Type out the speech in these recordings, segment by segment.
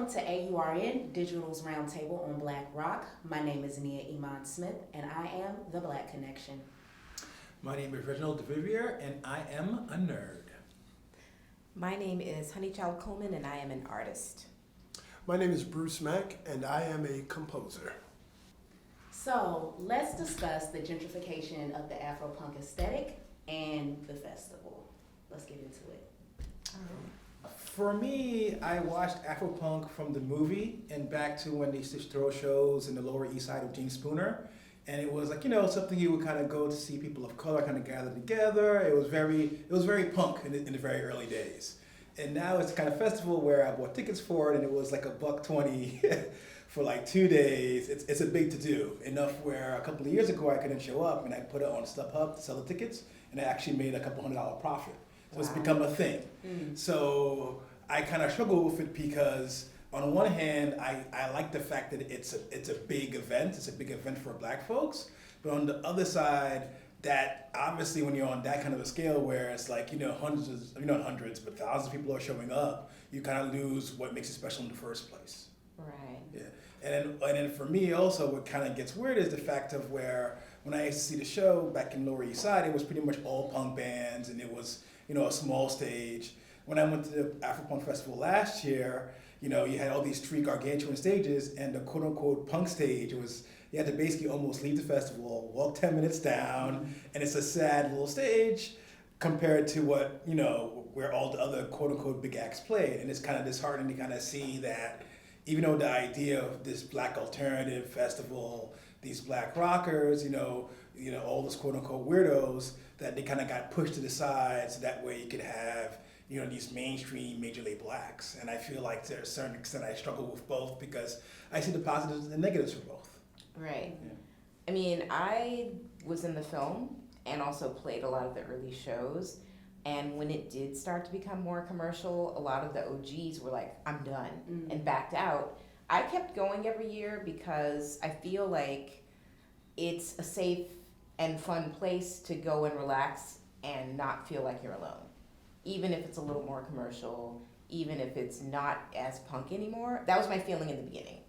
Welcome to AURN, Digital's Roundtable on Black Rock. My name is Nia Iman Smith, and I am the Black Connection. My name is Reginald Duvivier, and I am a nerd. My name is Honeychild Coleman, and I am an artist. My name is Bruce Mack, and I am a composer. So let's discuss the gentrification of the Afro-Punk aesthetic and the festival. Let's get into it. For me, I watched Afro-Punk from the movie and back to when they used to throw shows in the Lower East Side of Gene Spooner. And it was like, something you would kind of go to see people of color kind of gather together. It was very punk in the very early days. And now it's the kind of festival where I bought tickets for it and it was like $120 for like 2 days. It's a big to do, enough where a couple of years ago I couldn't show up and I put it on StubHub to sell the tickets and I actually made a couple $100 profit. So it's become a thing. So I kind of struggle with it because on one hand, I like the fact that it's a big event. It's a big event for Black folks. But on the other side, that obviously when you're on that kind of a scale where it's like, hundreds, but thousands of people are showing up, you kind of lose what makes it special in the first place. Right. Yeah. And then for me also, what kind of gets weird is the fact of where when I used to see the show back in Lower East Side, it was pretty much all punk bands and it was, a small stage. When I went to the Afro-Punk Festival last year, you had all these three gargantuan stages and the quote unquote punk stage was, you had to basically almost leave the festival, walk 10 minutes down, and it's a sad little stage compared to what, where all the other quote unquote big acts played. And it's kind of disheartening to kind of see that even though the idea of this Black alternative festival, these Black rockers, all those quote unquote weirdos, that they kind of got pushed to the side so that way you could have, these mainstream major label acts. And I feel like to a certain extent I struggle with both because I see the positives and the negatives for both. Right. Yeah. I mean, I was in the film and also played a lot of the early shows. And when it did start to become more commercial, a lot of the OGs were like, I'm done, and backed out. I kept going every year because I feel like it's a safe and fun place to go and relax and not feel like you're alone. Even if it's a little more commercial, even if it's not as punk anymore. That was my feeling in the beginning.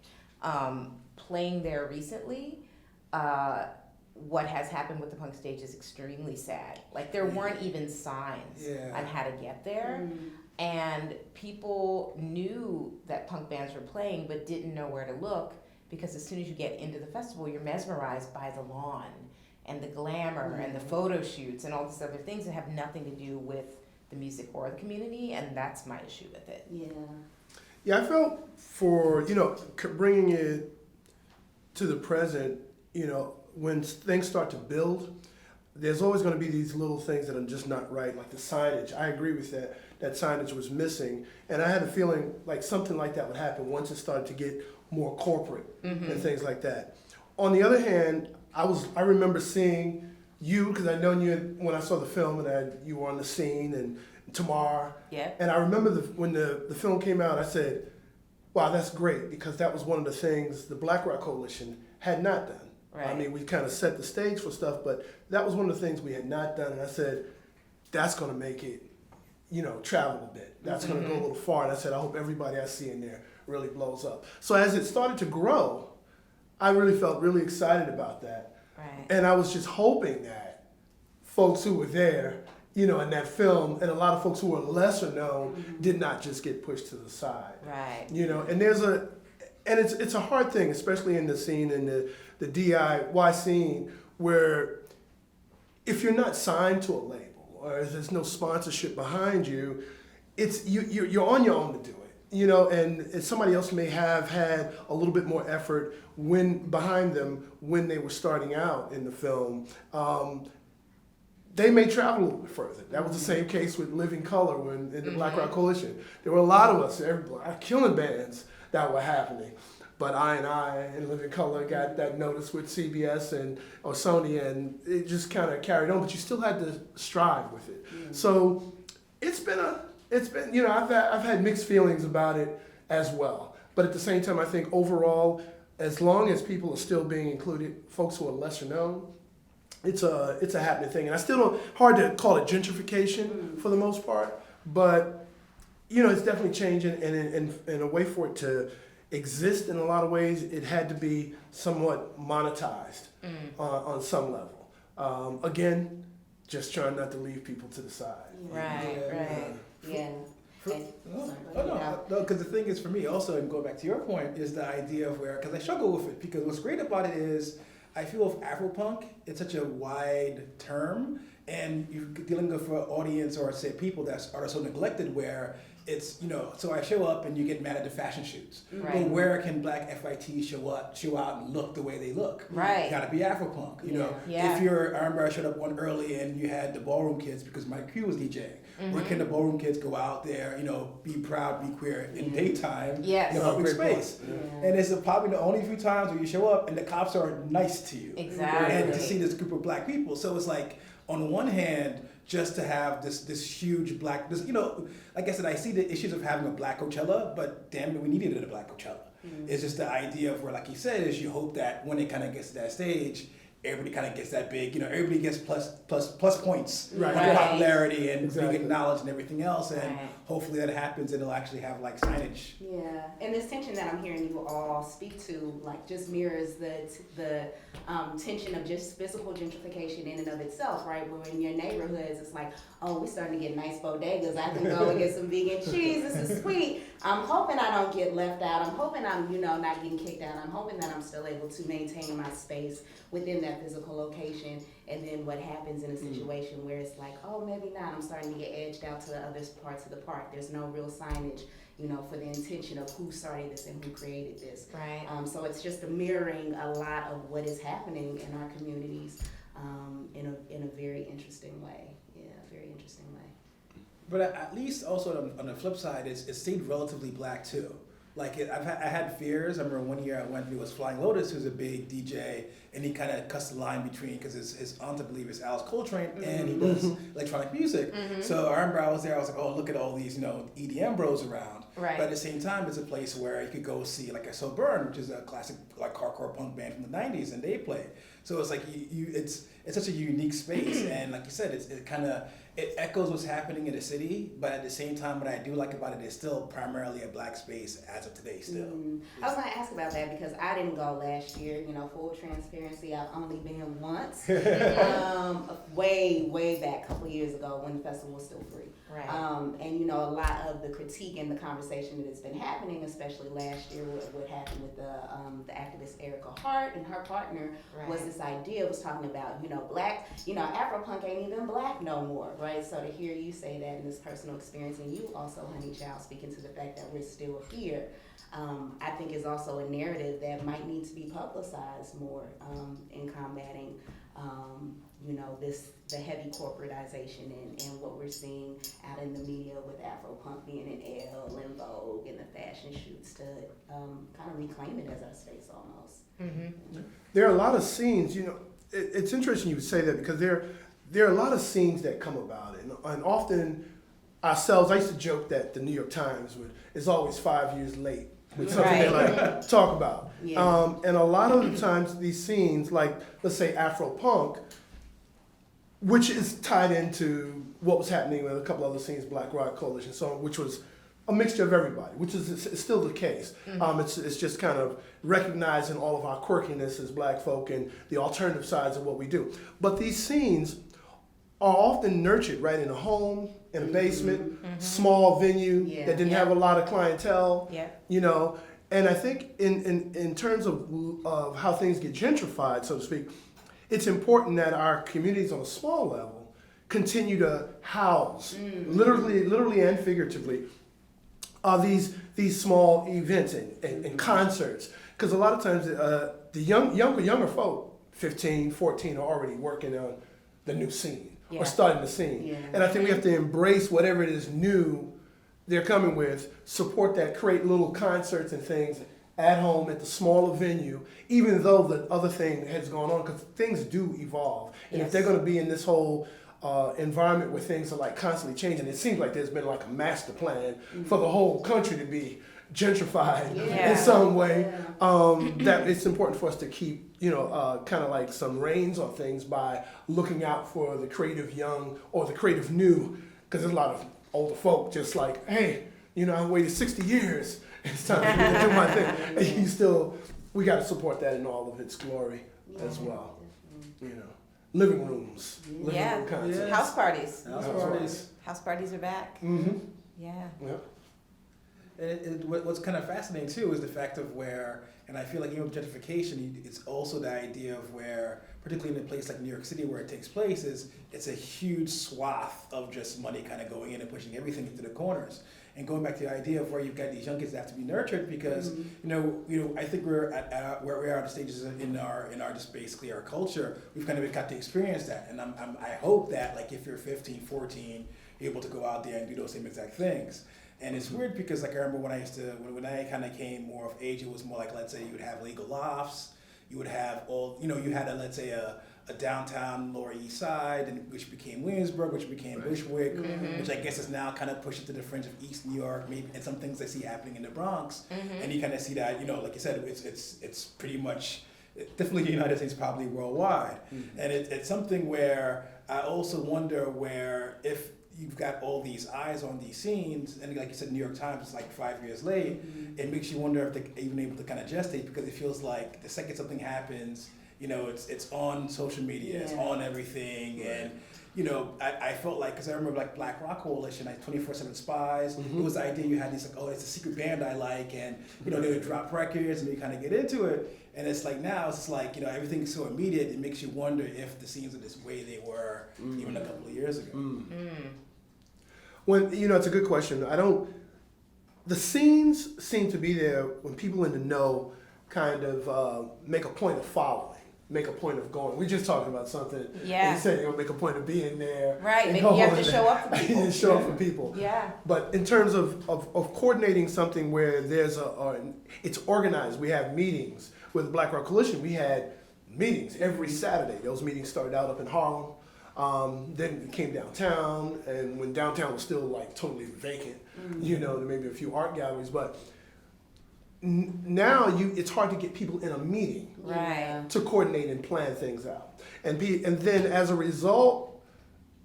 Playing there recently, what has happened with the punk stage is extremely sad. Like there weren't even signs on how to get there. And people knew that punk bands were playing but didn't know where to look because as soon as you get into the festival, you're mesmerized by the lawn and the glamour and the photo shoots and all these other things that have nothing to do with the music or the community, and that's my issue with it. Yeah, I felt for, bringing it to the present, when things start to build, there's always going to be these little things that are just not right, like the signage. I agree with that. That signage was missing, and I had a feeling like something like that would happen once it started to get more corporate and things like that. On the other hand, I remember seeing you, because I'd known you when I saw the film, and you were on the scene, and Tamar. Yeah. And I remember when the film came out, I said, wow, that's great, because that was one of the things the Black Rock Coalition had not done. Right. I mean, we kind of set the stage for stuff, but that was one of the things we had not done, and I said, that's going to make it, travel a bit. That's going to go a little far, and I said, I hope everybody I see in there really blows up. So as it started to grow, I really felt really excited about that. Right. And I was just hoping that folks who were there, in that film, and a lot of folks who were lesser known, did not just get pushed to the side. Right. And it's a hard thing, especially in the scene, in the DIY scene, where if you're not signed to a label or there's no sponsorship behind you, you're on your own to do it. And somebody else may have had a little bit more effort behind them when they were starting out in the film. They may travel a little bit further. That was the same case with Living Color in the Black Rock Coalition. There were a lot of us, killing bands that were happening. But I and Living Color got that notice with CBS or Sony, and it just kind of carried on. But you still had to strive with it. So it's been I've had mixed feelings about it as well. But at the same time, I think overall, as long as people are still being included, folks who are lesser known, it's a happening thing. And I still don't, hard to call it gentrification for the most part, but it's definitely changing, and in a way for it to exist in a lot of ways, it had to be somewhat monetized on some level. Again, just trying not to leave people to the side. Right. Yeah. And- No, because the thing is for me also, and go back to your point, is the idea of where, because I struggle with it, because what's great about it is, I feel with Afro-Punk, it's such a wide term, and you're dealing with an audience or say people that are so neglected where it's, so I show up and you get mad at the fashion shoots. Right. But where can black FITs show out and look the way they look? Right. You gotta be Afro-Punk, Yeah. If I remember I showed up one early and you had the ballroom kids because my crew was DJing. Where can the ballroom kids go out there, be proud, be queer in daytime, Yes. in a public space? Yeah. And it's probably the only few times where you show up and the cops are nice to you. Exactly. And to see this group of black people. So it's like, on one hand, just to have this huge black, like I said, I see the issues of having a black Coachella, but damn it, we needed a black Coachella. It's just the idea of where, like you said, is you hope that when it kind of gets to that stage, everybody kind of gets that big, everybody gets plus points Right. on popularity and Exactly. being acknowledged and everything else, and Right. hopefully that happens and it'll actually have like signage. Yeah, and this tension that I'm hearing you all speak to, like, just mirrors the tension of just physical gentrification in and of itself, right? Where in your neighborhoods, it's like, oh, we're starting to get nice bodegas. I can go and get some vegan cheese. This is sweet. I'm hoping I don't get left out. I'm hoping I'm, not getting kicked out. I'm hoping that I'm still able to maintain my space within that physical location. And then what happens in a situation where it's like, oh, maybe not. I'm starting to get edged out to the other parts of the park. There's no real signage, for the intention of who started this and who created this. Right. So it's just a mirroring a lot of what is happening in our communities in a very interesting way. Yeah, very interesting way. But at least also on the flip side, it stayed relatively black too. Like I had fears. I remember one year I went, it was Flying Lotus, who's a big DJ, and he kind of cuts the line between, because his aunt, I believe, is Alice Coltrane, and he does electronic music. So I remember I was there, I was like, oh, look at all these, EDM bros around. Right. But at the same time, it's a place where you could go see, like I saw Burn, which is a classic like hardcore punk band from the 90s, and they play. So it's like, it's such a unique space, and like you said, it echoes what's happening in the city, but at the same time, what I do like about it is still primarily a black space as of today still. I was going to ask about that because I didn't go last year. Full transparency, I've only been once. Way back, a couple years ago when the festival was still free. Right. And a lot of the critique and the conversation that has been happening, especially last year, what happened with the activist Erica Hart and her partner, was this idea, was talking about, black, Afro-Punk ain't even black no more, right? So to hear you say that in this personal experience, and you also, Honey Child, speaking to the fact that we're still here, I think is also a narrative that might need to be publicized more in combating, the heavy corporatization and what we're seeing out in the media with Afro-Punk being in Elle and Vogue and the fashion shoots to kind of reclaim it as our space almost. There are a lot of scenes, it's interesting you would say that, because there are a lot of scenes that come about, and often ourselves, I used to joke that the New York Times is always 5 years late with something they like talk about. Yeah. And a lot of the times these scenes, like let's say Afro-Punk, which is tied into what was happening with a couple other scenes, Black Rock Coalition, so on, which was a mixture of everybody, which is still the case. It's just kind of recognizing all of our quirkiness as black folk and the alternative sides of what we do. But these scenes are often nurtured right in a home, in a basement, small venue that didn't have a lot of clientele. And I think in terms of how things get gentrified, so to speak, it's important that our communities on a small level continue to house, literally and figuratively, these small events and concerts. Because a lot of times the younger folk, 15, 14, are already working on the new scene or starting the scene. And I think we have to embrace whatever it is new they're coming with, support that, create little concerts and things at home at the smaller venue, even though the other thing has gone on, because things do evolve. And if they're going to be in this whole environment where things are like constantly changing, it seems like there's been like a master plan for the whole country to be gentrified in some way, that it's important for us to keep, kind of like some reins on things by looking out for the creative young or the creative new, because there's a lot of older folk just like, hey, I waited 60 years. It's time for me to do my thing. And we got to support that in all of its glory as well. Living rooms, living room concerts. Yeah. House parties. House parties. House parties are back. Mm-hmm. Yeah. Yep. And what's kind of fascinating too is the fact of where, and I feel like with gentrification, it's also the idea of where, particularly in a place like New York City where it takes place, it's a huge swath of just money kind of going in and pushing everything into the corners. And going back to the idea of where you've got these young kids that have to be nurtured because I think we're at where we are at the stages in our just basically our culture, we've kind of got to experience that. And I hope that like if you're 15, 14, you're able to go out there and do those same exact things. And it's weird because like I remember when I kind of came more of age, it was more like, let's say you would have legal lofts, you would have you had a downtown Lower East Side, and which became Williamsburg, which became Bushwick, which I guess is now kind of pushed to the fringe of East New York, maybe, and some things I see happening in the Bronx, and you kind of see that, like you said, it's pretty much, definitely the United States, probably worldwide, and it's something where I also wonder where if you've got all these eyes on these scenes, and like you said, New York Times, it's like 5 years late, it makes you wonder if they're even able to kind of gestate, because it feels like the second something happens, it's on social media, it's on everything, and I felt like, because I remember like Black Rock Coalition, like 24/7 Spies, it was the idea you had these like, oh, it's a secret band I like, and they would drop records and you kind of get into it, and it's like now it's like everything's so immediate, it makes you wonder if the scenes are this way they were even a couple of years ago. When it's a good question. The scenes seem to be there when people in the know kind of make a point of following. Make a point of going. We're just talking about something. Yeah. And you said you're gonna make a point of being there. Right. Maybe you have to show up for people. You show up for people. Yeah. But in terms of coordinating something where there's it's organized. We have meetings with the Black Rock Coalition. We had meetings every Saturday. Those meetings started out up in Harlem. Then it came downtown, and when downtown was still like totally vacant, there may be a few art galleries, but now it's hard to get people in a meeting to coordinate and plan things out. And then as a result,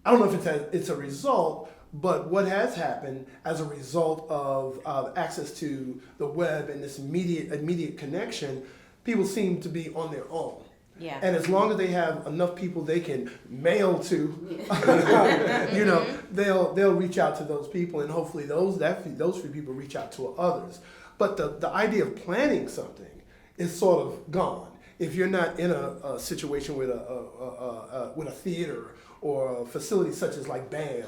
I don't know if it's a result, but what has happened as a result of access to the web and this immediate connection, people seem to be on their own. Yeah. And as long as they have enough people they can mail to, they'll reach out to those people, and hopefully those few people reach out to others. But the idea of planning something is sort of gone. If you're not in a situation with a theater or a facility such as like BAM,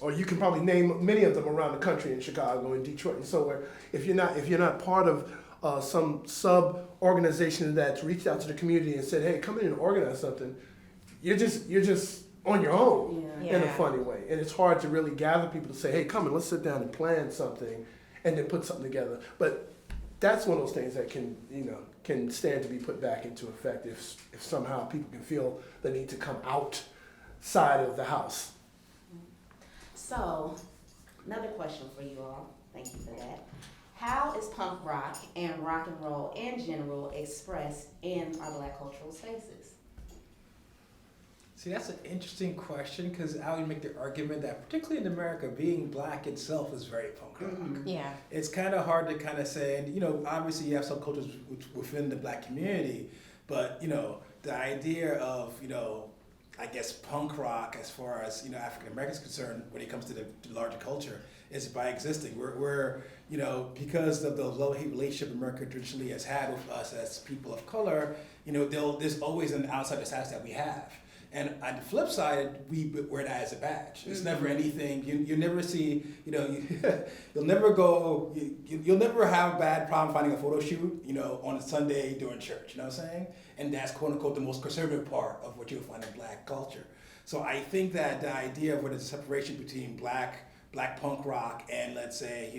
or you can probably name many of them around the country in Chicago and Detroit and so where, if you're not part of some sub-organization that's reached out to the community and said, hey, come in and organize something, you're just on your own in a funny way. And it's hard to really gather people to say, hey, come in, let's sit down and plan something and then put something together. But that's one of those things that can stand to be put back into effect if somehow people can feel the need to come outside of the house. So, another question for you all. Thank you for that. How is punk rock and rock and roll in general expressed in our Black cultural spaces? See, that's an interesting question, because I would make the argument that particularly in America, being Black itself is very punk rock. Yeah. It's kind of hard to kind of say, and obviously you have subcultures within the Black community, but the idea of I guess punk rock, as far as African Americans concerned, when it comes to the larger culture, is by existing. We're because of the love-hate relationship America traditionally has had with us as people of color, there's always an outsider status that we have. And on the flip side, we wear that as a badge. It's never anything. You never see. You'll never go. You'll never have a bad problem finding a photo shoot. On a Sunday during church. You know what I'm saying? And that's quote unquote the most conservative part of what you'll find in Black culture. So I think that the idea of what is the separation between Black punk rock and, let's say,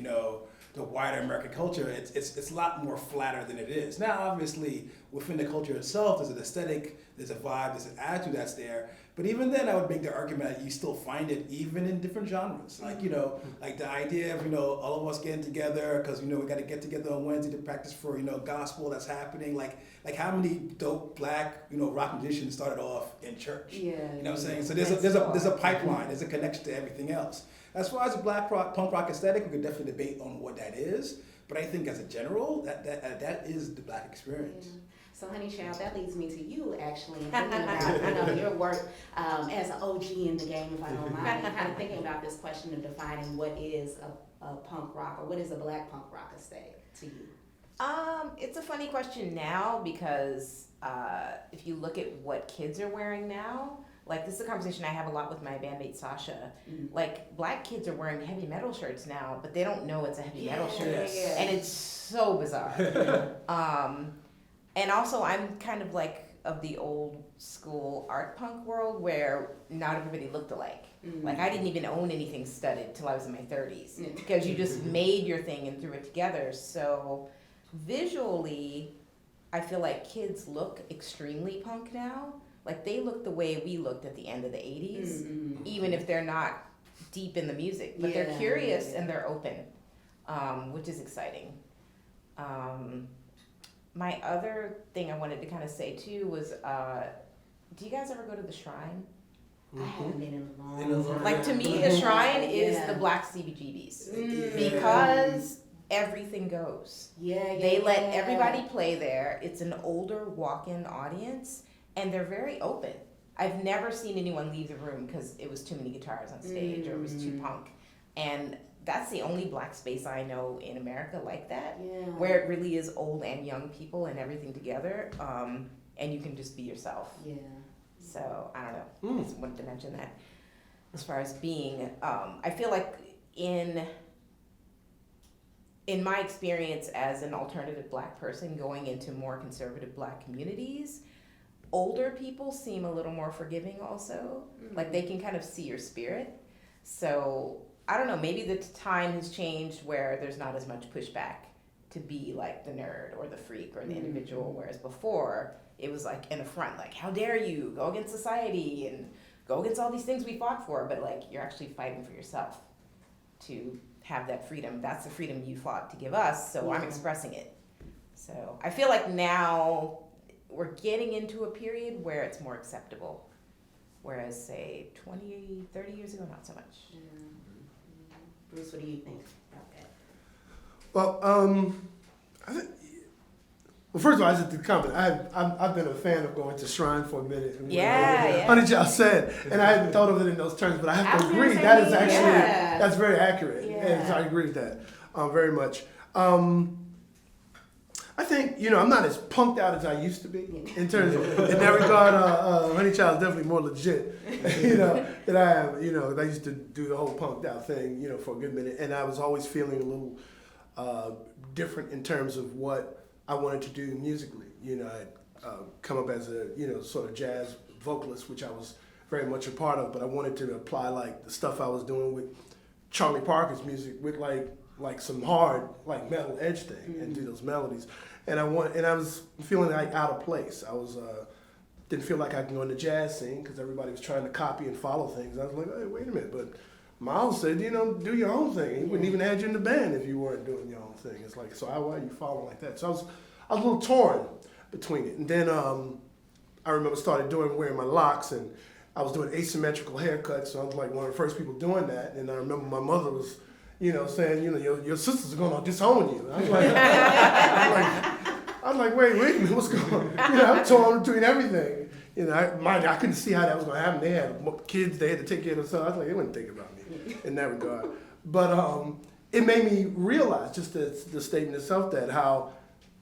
the wider American culture, it's a lot more flatter than it is. Now, obviously, within the culture itself, there's an aesthetic, there's a vibe, there's an attitude that's there. But even then, I would make the argument that you still find it even in different genres. Like, like the idea of, all of us getting together because, we got to get together on Wednesday to practice for, gospel that's happening. Like how many dope black, rock musicians started off in church? Yeah. You know what I'm saying? So there's a pipeline, there's a connection to everything else. As far as the black rock, punk rock aesthetic, we could definitely debate on what that is. But I think as a general, that is the black experience. Yeah. So, honey child, that leads me to you actually, and thinking about your work as an OG in the game, if I don't mind, and kind of thinking about this question of defining what is a punk rock or what is a black punk rock aesthetic to you. It's a funny question now because if you look at what kids are wearing now, like this is a conversation I have a lot with my bandmate Sasha. Mm-hmm. Like black kids are wearing heavy metal shirts now, but they don't know it's a heavy metal shirt, and it's so bizarre. And also, I'm kind of like of the old school art punk world where not everybody looked alike. Mm-hmm. Like I didn't even own anything studded till I was in my 30s because you just made your thing and threw it together. So visually, I feel like kids look extremely punk now. Like they look the way we looked at the end of the 80s, even if they're not deep in the music, but they're curious and they're open, which is exciting. My other thing I wanted to kind of say too was, do you guys ever go to the Shrine? I haven't been in a long time. Like to me, the Shrine is the black CBGBs because everything goes. They let everybody play there. It's an older walk-in audience, and they're very open. I've never seen anyone leave the room because it was too many guitars on stage or it was too punk, and that's the only black space I know in America like that, where it really is old and young people and everything together, and you can just be yourself. So, I don't know, I just wanted to mention that. As far as being, I feel like in my experience as an alternative black person going into more conservative black communities, older people seem a little more forgiving also. Like they can kind of see your spirit. So, I don't know, maybe the time has changed where there's not as much pushback to be like the nerd or the freak or the individual, whereas before it was like an affront, like how dare you go against society and go against all these things we fought for, but like you're actually fighting for yourself to have that freedom. That's the freedom you fought to give us, so I'm expressing it. So I feel like now we're getting into a period where it's more acceptable, whereas say 20, 30 years ago, not so much. Bruce, what do you think about that? Well, I think. Well, first of all, I just to comment. I've been a fan of going to Shrine for a minute. Honey Child said, and I hadn't thought of it in those terms, but I have to agree that is actually that's very accurate, and so I agree with that very much. I think I'm not as punked out as I used to be in terms of in that regard. Honey Child is definitely more legit, than I am. I used to do the whole punked out thing, for a good minute, and I was always feeling a little different in terms of what I wanted to do musically. I'd come up as a sort of jazz vocalist, which I was very much a part of, but I wanted to apply like the stuff I was doing with Charlie Parker's music with like some hard like metal edge thing and do those melodies, and I was feeling like out of place. I was didn't feel like I could go in the jazz scene because everybody was trying to copy and follow things. I was like, hey, wait a minute, but Miles said, do your own thing. He wouldn't even add you in the band if you weren't doing your own thing. It's like, so why are you following like that? So I was a little torn between it, and then I remember wearing my locks, and I was doing asymmetrical haircuts. So I was like one of the first people doing that, and I remember my mother was. Saying, your sisters are gonna disown you. I was like, wait a minute, what's going on? I'm torn between everything. I couldn't see how that was gonna happen. They had kids, they had to take care of themselves. I was like, they wouldn't think about me in that regard. But it made me realize, just the statement itself, that how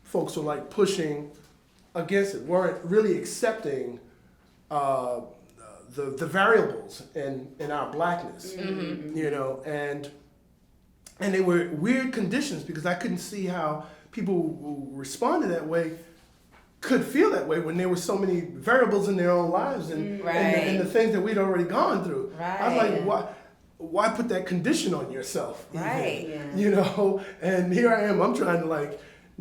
folks were like pushing against it, weren't really accepting the variables in our blackness, and they were weird conditions because I couldn't see how people who responded that way could feel that way when there were so many variables in their own lives and the things that we'd already gone through. I was like, why put that condition on yourself? And here I am, I'm trying to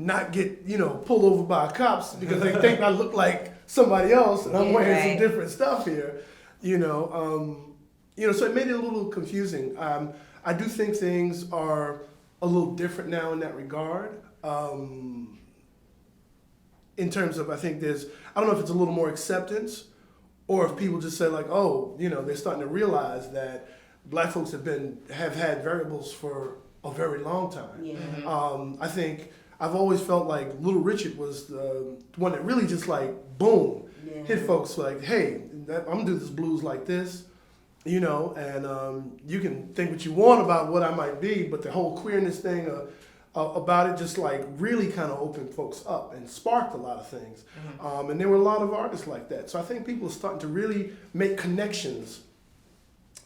not get, pulled over by cops because they think I look like somebody else and I'm wearing some different stuff here, so it made it a little confusing. I do think things are a little different now in that regard. In terms of, I think I don't know if it's a little more acceptance or if people just say like, oh, they're starting to realize that Black folks have had variables for a very long time. Yeah. I think I've always felt like Little Richard was the one that really just like, boom, hit folks like, hey, I'm gonna do this blues like this, and you can think what you want about what I might be, but the whole queerness thing about it just like really kind of opened folks up and sparked a lot of things. And there were a lot of artists like that. So I think people are starting to really make connections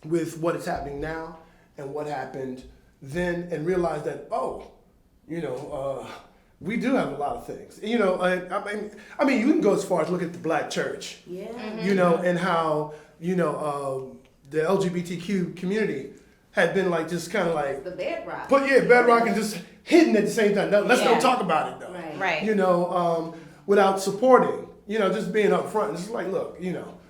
with what is happening now and what happened then and realize that, we do have a lot of things. I mean, you can go as far as look at the Black church. Yeah. And how, the LGBTQ community had been like just kind of like The bedrock. bedrock and just hidden at the same time. No, let's don't talk about it though. Right. Without supporting, just being upfront. It's just like, look,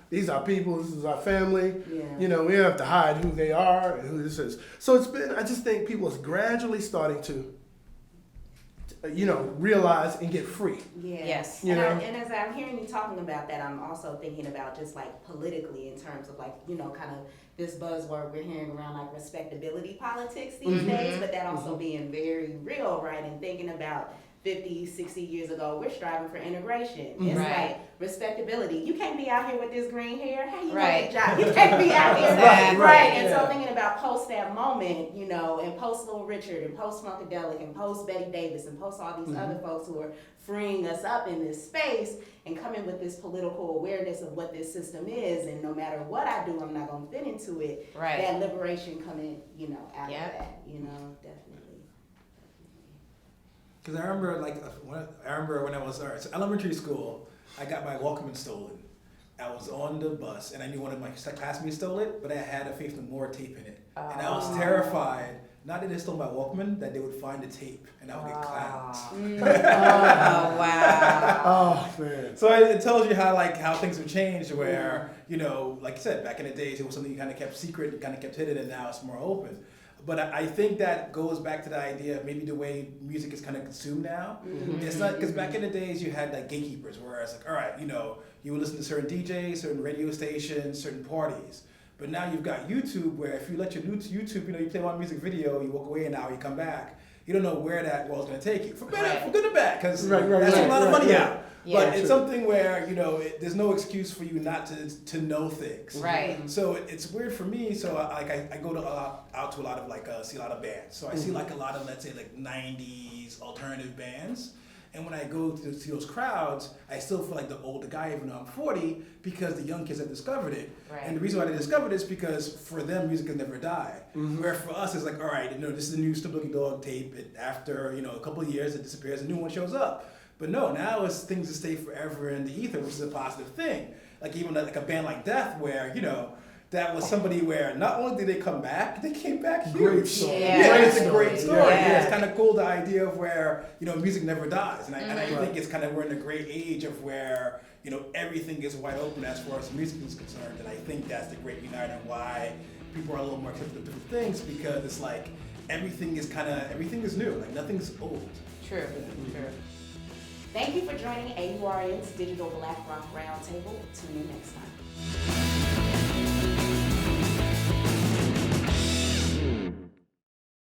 these are people, this is our family. Yeah. We don't have to hide who they are and who this is. So I just think people is gradually starting to, realize and get free. Yeah. Yes. And as I'm hearing you talking about that, I'm also thinking about just like politically in terms of like, kind of this buzzword we're hearing around like respectability politics these days, but that also being very real, right? And thinking about 50, 60 years ago, we're striving for integration. It's like respectability. You can't be out here with this green hair. How you gonna job? You can't be out here. Right. And so thinking about post that moment, and post Little Richard and post Funkadelic and post Betty Davis and post all these other folks who are freeing us up in this space and coming with this political awareness of what this system is, and no matter what I do, I'm not gonna fit into it. Right. That liberation coming, out of that, definitely. Because I remember when I was elementary school, I got my Walkman stolen. I was on the bus and I knew one of my classmates stole it, but I had a Faith No More tape in it. And I was terrified, not that they stole my Walkman, that they would find the tape and I would get clowns. Oh, wow. Oh, man. So it tells you how things have changed where, like you said, back in the days, it was something you kind of kept secret, you kind of kept hidden, and now it's more open. But I think that goes back to the idea of maybe the way music is kind of consumed now. It's not, because back in the days you had like gatekeepers where it's like, all right, you would listen to certain DJs, certain radio stations, certain parties. But now you've got YouTube where if you let your YouTube, you play one music video, you walk away an hour, you come back. You don't know where that world's going to take you. For better, for good or bad, because that's a lot of money out. Yeah, but it's something where, there's no excuse for you not to know things. Right. So it's weird for me. So I go out to a lot of see a lot of bands. So I see like a lot of, let's say, like 90s alternative bands. And when I go to see those crowds, I still feel like the older guy, even though I'm 40, because the young kids have discovered it. Right. And the reason why they discovered it is because for them, music can never die. Where for us, it's like, all right, this is the new Stupid Looking Dog tape. After, a couple of years, it disappears, a new one shows up. But no, now it's things that stay forever in the ether, which is a positive thing. Like even like a band like Death, where, that was somebody where not only did they come back, they came back huge. Great story. Yeah, it's a great story. Yeah. It's kind of cool, the idea of where, music never dies. And I think it's kind of, we're in a great age of where, everything is wide open as far as music is concerned. And I think that's the great uniter and why people are a little more accepting of different things, because it's like everything is new. Like nothing's old. True. Thank you for joining AURN's Digital Black Rock Roundtable. Tune in next time.